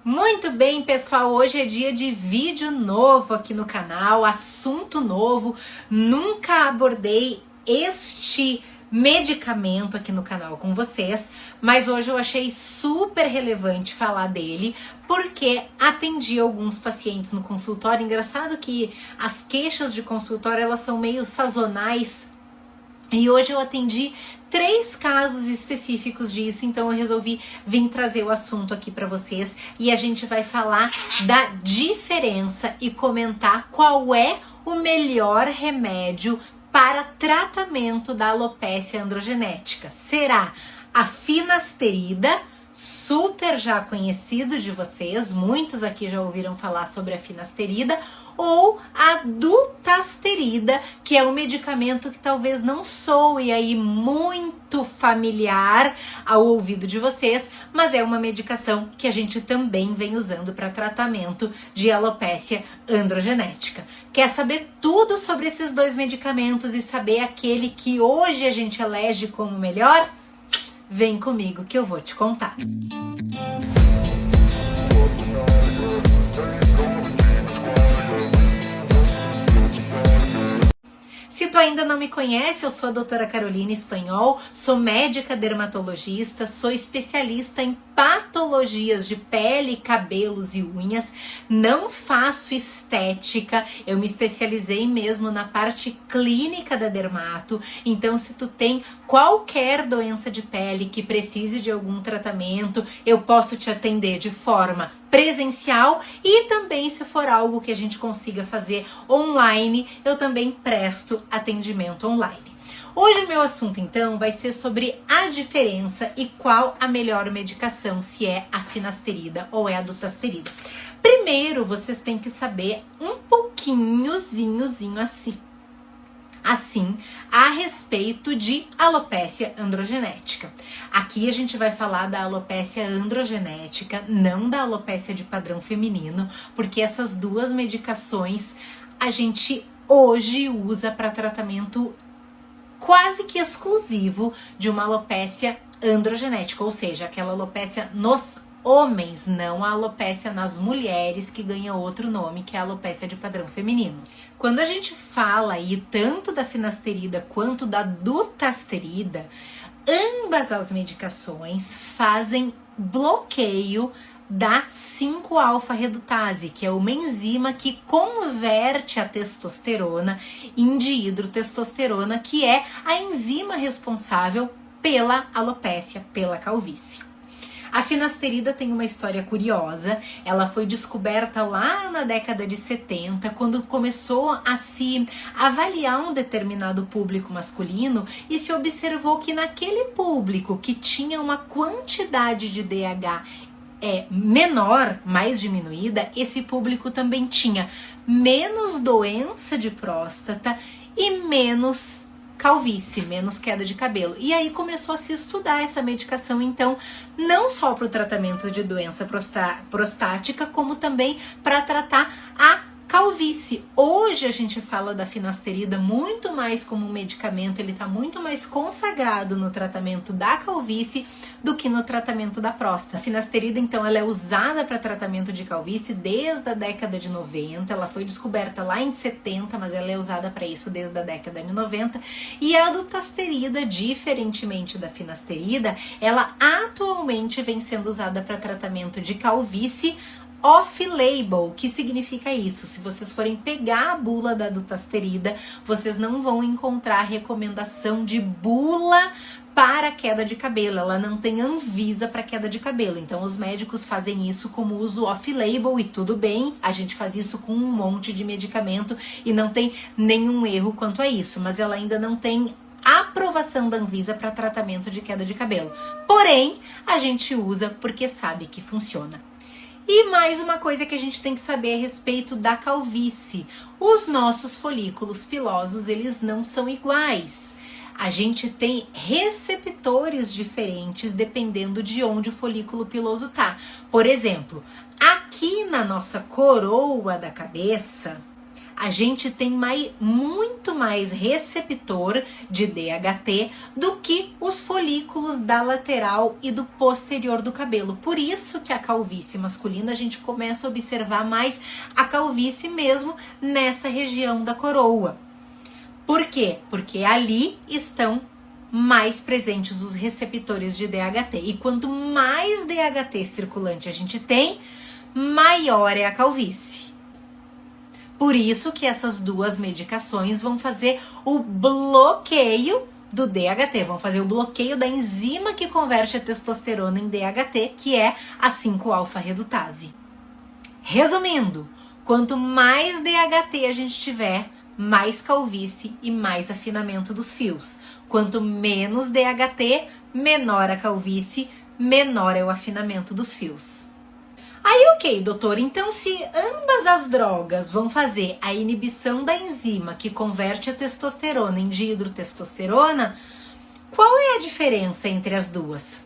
Muito bem, pessoal, hoje é dia de vídeo novo aqui no canal, assunto novo. Nunca abordei este medicamento aqui no canal com vocês, mas hoje eu achei super relevante falar dele, porque atendi alguns pacientes no consultório. Engraçado que as queixas de consultório, elas são meio sazonais, e hoje eu atendi 3 casos específicos disso, então eu resolvi vir trazer o assunto aqui para vocês e a gente vai falar da diferença e comentar qual é o melhor remédio para tratamento da alopecia androgenética. Será a finasterida, super já conhecido de vocês, muitos aqui já ouviram falar sobre a finasterida, ou a dutasterida, que é um medicamento que talvez não soe aí muito familiar ao ouvido de vocês, mas é uma medicação que a gente também vem usando para tratamento de alopecia androgenética. Quer saber tudo sobre esses dois medicamentos e saber aquele que hoje a gente elege como melhor? Vem comigo que eu vou te contar. Se tu ainda não me conhece, eu sou a doutora Carolina Espanhol, sou médica dermatologista, sou especialista em patologias de pele, cabelos e unhas, não faço estética, eu me especializei mesmo na parte clínica da dermato. Então, se tu tem qualquer doença de pele que precise de algum tratamento, eu posso te atender de forma presencial, e também se for algo que a gente consiga fazer online, eu também presto atendimento online. Hoje o meu assunto então vai ser sobre a diferença e qual a melhor medicação, se é a finasterida ou é a dutasterida. Primeiro, vocês têm que saber um pouquinhozinho assim a respeito de alopecia androgenética. Aqui a gente vai falar da alopecia androgenética, não da alopecia de padrão feminino, porque essas duas medicações a gente hoje usa para tratamento quase que exclusivo de uma alopecia androgenética, ou seja, aquela alopecia nos homens, não a alopecia nas mulheres, que ganha outro nome, que é a alopecia de padrão feminino. Quando a gente fala aí tanto da finasterida quanto da dutasterida, ambas as medicações fazem bloqueio da 5-alfa-redutase, que é uma enzima que converte a testosterona em dihidrotestosterona, que é a enzima responsável pela alopecia, pela calvície. A finasterida tem uma história curiosa. Ela foi descoberta lá na década de 70, quando começou a se avaliar um determinado público masculino e se observou que naquele público que tinha uma quantidade de DH menor, mais diminuída, esse público também tinha menos doença de próstata e menos calvície, menos queda de cabelo. E aí começou a se estudar essa medicação, então, não só para o tratamento de doença prostática, como também para tratar a calvície. Hoje a gente fala da finasterida muito mais como um medicamento, ele está muito mais consagrado no tratamento da calvície do que no tratamento da próstata. A finasterida, então, ela é usada para tratamento de calvície desde a década de 90, ela foi descoberta lá em 70, mas ela é usada para isso desde a década de 90, e a dutasterida, diferentemente da finasterida, ela atualmente vem sendo usada para tratamento de calvície off-label. O que significa isso? Se vocês forem pegar a bula da dutasterida, vocês não vão encontrar recomendação de bula para queda de cabelo, ela não tem Anvisa para queda de cabelo, então os médicos fazem isso como uso off-label e tudo bem, a gente faz isso com um monte de medicamento e não tem nenhum erro quanto a isso, mas ela ainda não tem aprovação da Anvisa para tratamento de queda de cabelo, porém a gente usa porque sabe que funciona. E mais uma coisa que a gente tem que saber a respeito da calvície. Os nossos folículos pilosos, eles não são iguais. A gente tem receptores diferentes dependendo de onde o folículo piloso tá. Por exemplo, aqui na nossa coroa da cabeça, a gente tem muito mais receptor de DHT do que os folículos da lateral e do posterior do cabelo. Por isso que a calvície masculina a gente começa a observar mais a calvície mesmo nessa região da coroa. Por quê? Porque ali estão mais presentes os receptores de DHT. E quanto mais DHT circulante a gente tem, maior é a calvície. Por isso que essas duas medicações vão fazer o bloqueio do DHT, vão fazer o bloqueio da enzima que converte a testosterona em DHT, que é a 5-alfa-redutase. Resumindo, quanto mais DHT a gente tiver, mais calvície e mais afinamento dos fios. Quanto menos DHT, menor a calvície, menor é o afinamento dos fios. Aí, ok, doutor, então se ambas as drogas vão fazer a inibição da enzima que converte a testosterona em dihidrotestosterona, qual é a diferença entre as duas?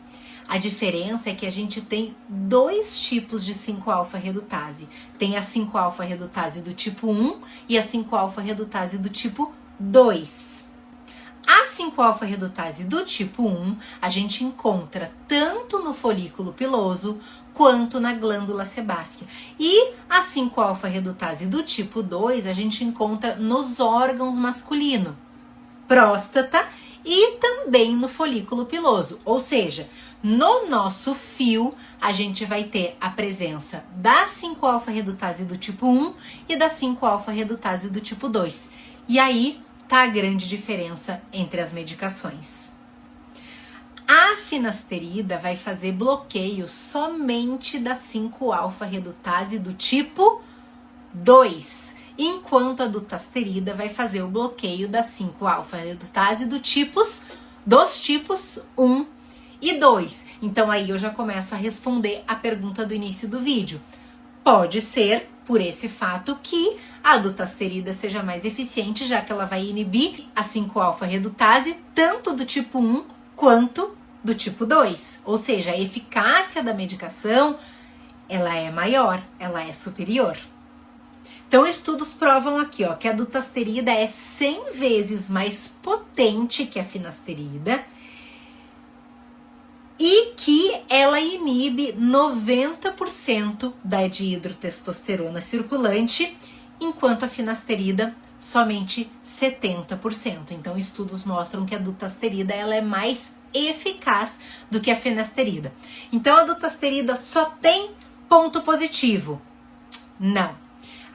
A diferença é que a gente tem dois tipos de 5-alfa-redutase. Tem a 5-alfa-redutase do tipo 1 e a 5-alfa-redutase do tipo 2. A 5-alfa-redutase do tipo 1 a gente encontra tanto no folículo piloso quanto na glândula sebácea. E a 5-alfa-redutase do tipo 2 a gente encontra nos órgãos masculinos, próstata e também no folículo piloso. Ou seja, no nosso fio a gente vai ter a presença da 5-alfa-redutase do tipo 1 e da 5-alfa-redutase do tipo 2. E aí tá a grande diferença entre as medicações. A finasterida vai fazer bloqueio somente da 5-alfa-redutase do tipo 2, enquanto a dutasterida vai fazer o bloqueio da 5-alfa-redutase dos tipos 1 e 2. Então aí eu já começo a responder a pergunta do início do vídeo. Pode ser por esse fato que a dutasterida seja mais eficiente, já que ela vai inibir a 5-alfa-redutase tanto do tipo 1 quanto do tipo 2. Ou seja, a eficácia da medicação, ela é maior, ela é superior. Então, estudos provam aqui, ó, que a dutasterida é 100 vezes mais potente que a finasterida e que ela inibe 90% da dihidrotestosterona circulante, enquanto a finasterida somente 70%. Então, estudos mostram que a dutasterida ela é mais eficaz do que a finasterida. Então, a dutasterida só tem ponto positivo? Não.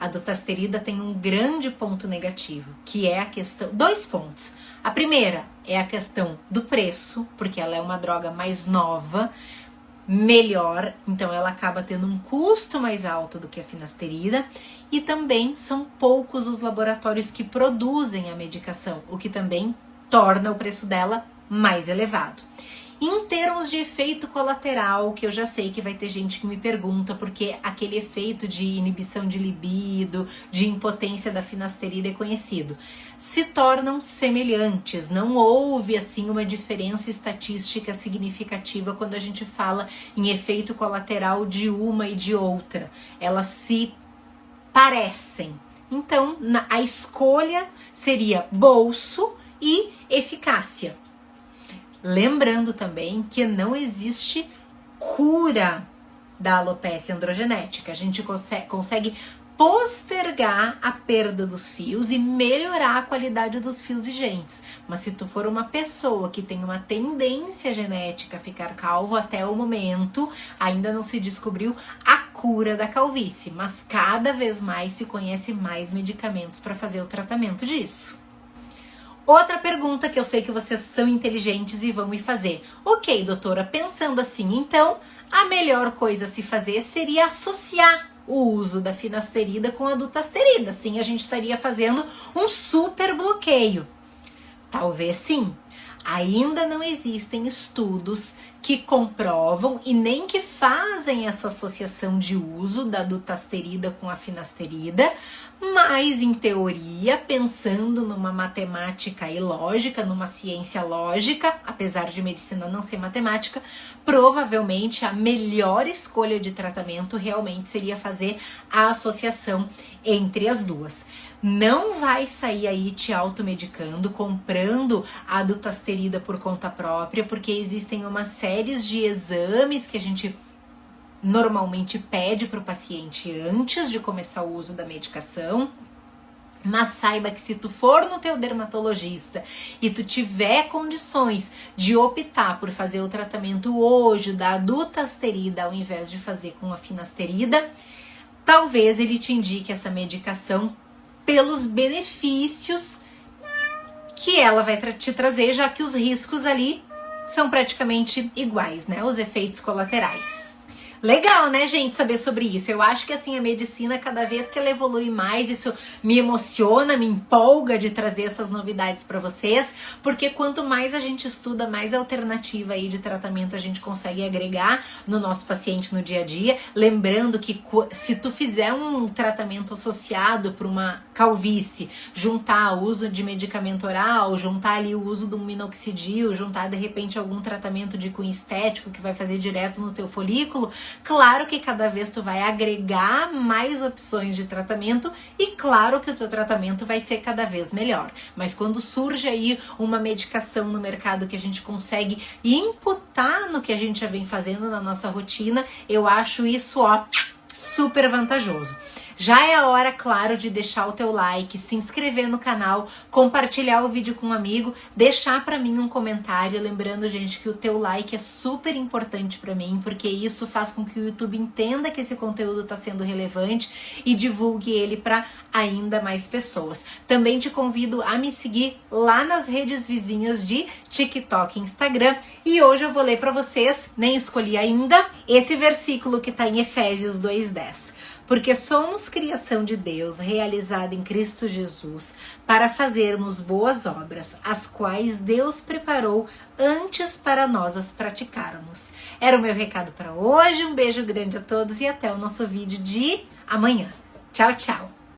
A dutasterida tem um grande ponto negativo, que é a questão... 2 pontos. A primeira é a questão do preço, porque ela é uma droga mais nova, melhor, então ela acaba tendo um custo mais alto do que a finasterida, e também são poucos os laboratórios que produzem a medicação, o que também torna o preço dela mais elevado. Em termos de efeito colateral, que eu já sei que vai ter gente que me pergunta, porque aquele efeito de inibição de libido, de impotência da finasterida é conhecido. Se tornam semelhantes, não houve assim uma diferença estatística significativa quando a gente fala em efeito colateral de uma e de outra. Elas se parecem. Então, a escolha seria bolso e eficácia. Lembrando também que não existe cura da alopecia androgenética. A gente consegue postergar a perda dos fios e melhorar a qualidade dos fios vigentes. Mas se tu for uma pessoa que tem uma tendência genética a ficar calvo até o momento, ainda não se descobriu a cura da calvície. Mas cada vez mais se conhece mais medicamentos para fazer o tratamento disso. Outra pergunta que eu sei que vocês são inteligentes e vão me fazer. Ok, doutora, pensando assim, então a melhor coisa a se fazer seria associar o uso da finasterida com a dutasterida. Assim a gente estaria fazendo um super bloqueio. Talvez sim. Ainda não existem estudos que comprovam e nem que fazem essa associação de uso da dutasterida com a finasterida, mas em teoria, pensando numa matemática e lógica, numa ciência lógica, apesar de medicina não ser matemática, provavelmente a melhor escolha de tratamento realmente seria fazer a associação entre as duas. Não vai sair aí te automedicando, comprando a dutasterida por conta própria, porque existem uma série de exames que a gente normalmente pede para o paciente antes de começar o uso da medicação. Mas saiba que se tu for no teu dermatologista e tu tiver condições de optar por fazer o tratamento hoje da dutasterida ao invés de fazer com a finasterida, talvez ele te indique essa medicação pelos benefícios que ela vai te trazer, já que os riscos ali são praticamente iguais, né? Os efeitos colaterais. Legal, né, gente, saber sobre isso. Eu acho que, assim, a medicina, cada vez que ela evolui mais, isso me emociona, me empolga de trazer essas novidades para vocês, porque quanto mais a gente estuda, mais alternativa aí de tratamento a gente consegue agregar no nosso paciente no dia a dia. Lembrando que se tu fizer um tratamento associado para uma calvície, juntar o uso de medicamento oral, juntar ali o uso do minoxidil, juntar, de repente, algum tratamento de cunho estético que vai fazer direto no teu folículo, claro que cada vez tu vai agregar mais opções de tratamento e claro que o teu tratamento vai ser cada vez melhor. Mas quando surge aí uma medicação no mercado que a gente consegue imputar no que a gente já vem fazendo na nossa rotina, eu acho isso, ó, super vantajoso. Já é a hora, claro, de deixar o teu like, se inscrever no canal, compartilhar o vídeo com um amigo, deixar pra mim um comentário, lembrando, gente, que o teu like é super importante pra mim, porque isso faz com que o YouTube entenda que esse conteúdo tá sendo relevante e divulgue ele pra ainda mais pessoas. Também te convido a me seguir lá nas redes vizinhas de TikTok e Instagram, e hoje eu vou ler pra vocês, nem escolhi ainda, esse versículo que tá em Efésios 2:10. Porque somos criação de Deus, realizada em Cristo Jesus, para fazermos boas obras, as quais Deus preparou antes para nós as praticarmos. Era o meu recado para hoje, um beijo grande a todos e até o nosso vídeo de amanhã. Tchau, tchau!